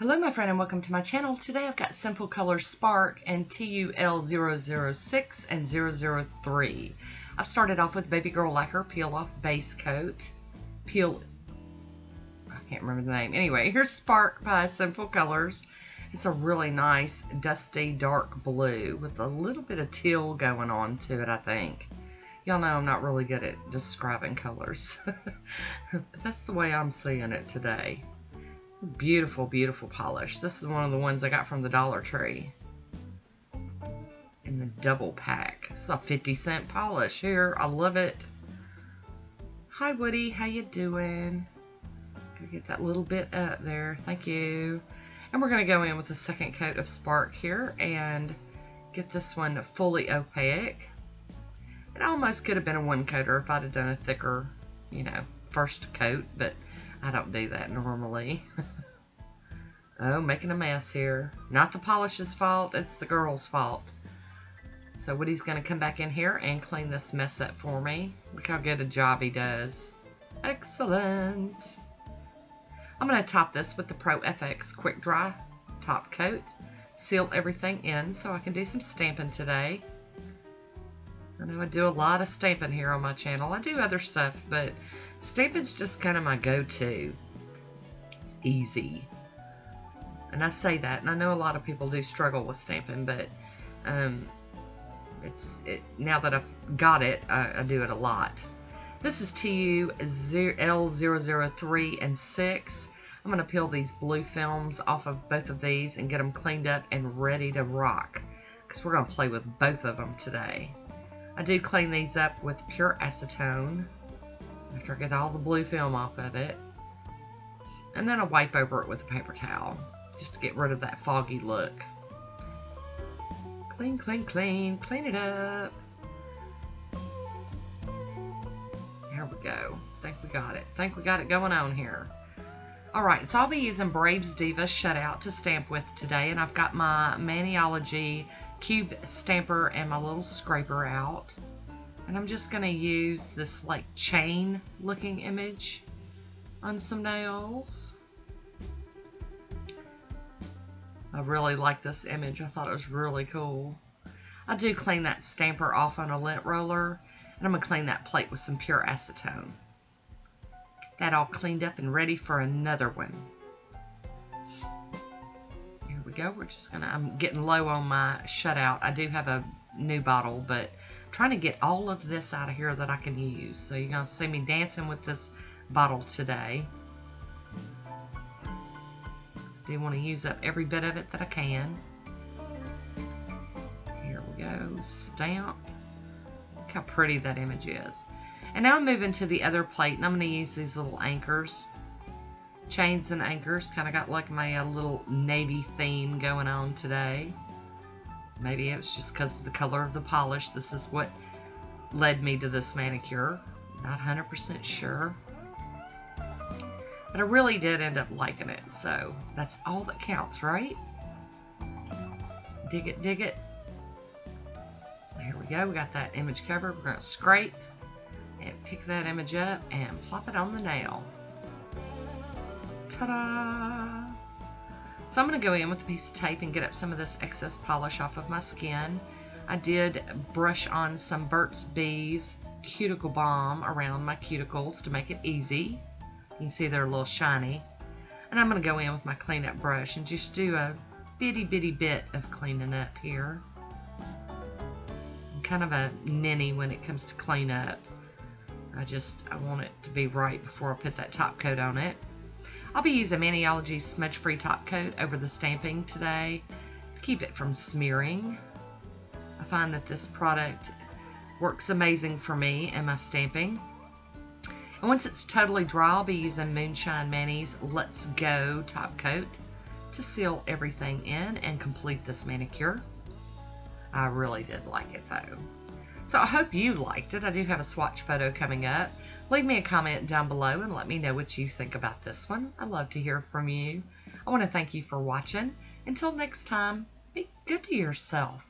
Hello my friend and welcome to my channel. Today I've got Sinful Colors Spark and TTYL 006 and 003. I've started off with Baby Girl Lacquer Peel Off Base Coat. I can't remember the name. Anyway, here's Spark by Sinful Colors. It's a really nice dusty dark blue with a little bit of teal going on to it, I think. Y'all know I'm not really good at describing colors. But that's the way I'm seeing it today. Beautiful, beautiful polish. This is one of the ones I got from the Dollar Tree in the double pack. It's a 50-cent polish here. I love it. Hi Woody, how you doing? Gotta get that little bit up there. Thank you. And we're gonna go in with the second coat of Spark here and get this one fully opaque. It almost could have been a one coater if I'd have done a thicker, first coat, but I don't do that normally. Oh, making a mess here. Not the polish's fault, it's the girl's fault. So Woody's going to come back in here and clean this mess up for me. Look how good a job he does. Excellent. I'm going to top this with the Pro FX Quick Dry top coat. Seal everything in so I can do some stamping today. I know I do a lot of stamping here on my channel. I do other stuff, but stamping's just kind of my go-to. It's easy. And I say that, and I know a lot of people do struggle with stamping, but now that I've got it, I do it a lot. This is TTYL 003 and 6. I'm going to peel these blue films off of both of these and get them cleaned up and ready to rock, because we're going to play with both of them today. I do clean these up with pure acetone after I get all the blue film off of it. And then I wipe over it with a paper towel just to get rid of that foggy look. Clean, clean, clean. Clean it up. There we go. Think we got it. Think we got it going on here. Alright, so I'll be using Braves Diva Shutout to stamp with today, and I've got my Maniology cube stamper and my little scraper out. And I'm just going to use this like chain looking image on some nails. I really like this image. I thought it was really cool. I do clean that stamper off on a lint roller, and I'm going to clean that plate with some pure acetone. That all cleaned up and ready for another one. Here we go. I'm getting low on my shutout. I do have a new bottle, but trying to get all of this out of here that I can use. So you're going to see me dancing with this bottle today. I do want to use up every bit of it that I can. Here we go. Stamp. Look how pretty that image is. And now I'm moving to the other plate, and I'm going to use these little anchors. Chains and anchors. Kind of got like my little navy theme going on today. Maybe it was just because of the color of the polish. This is what led me to this manicure. Not 100% sure. But I really did end up liking it, so that's all that counts, right? Dig it, dig it. So here we go. We got that image covered. We're going to scrape and pick that image up and plop it on the nail. Ta-da! So I'm going to go in with a piece of tape and get up some of this excess polish off of my skin. I did brush on some Burt's Bees cuticle balm around my cuticles to make it easy. You can see they're a little shiny. And I'm going to go in with my cleanup brush and just do a bitty bit of cleaning up here. I'm kind of a ninny when it comes to cleanup. I want it to be right before I put that top coat on it. I'll be using Maniology Smudge Free Top Coat over the stamping today to keep it from smearing. I find that this product works amazing for me and my stamping. And once it's totally dry, I'll be using Moonshine Mani's Let's Go Top Coat to seal everything in and complete this manicure. I really did like it though. So I hope you liked it. I do have a swatch photo coming up. Leave me a comment down below and let me know what you think about this one. I love to hear from you. I want to thank you for watching. Until next time, be good to yourself.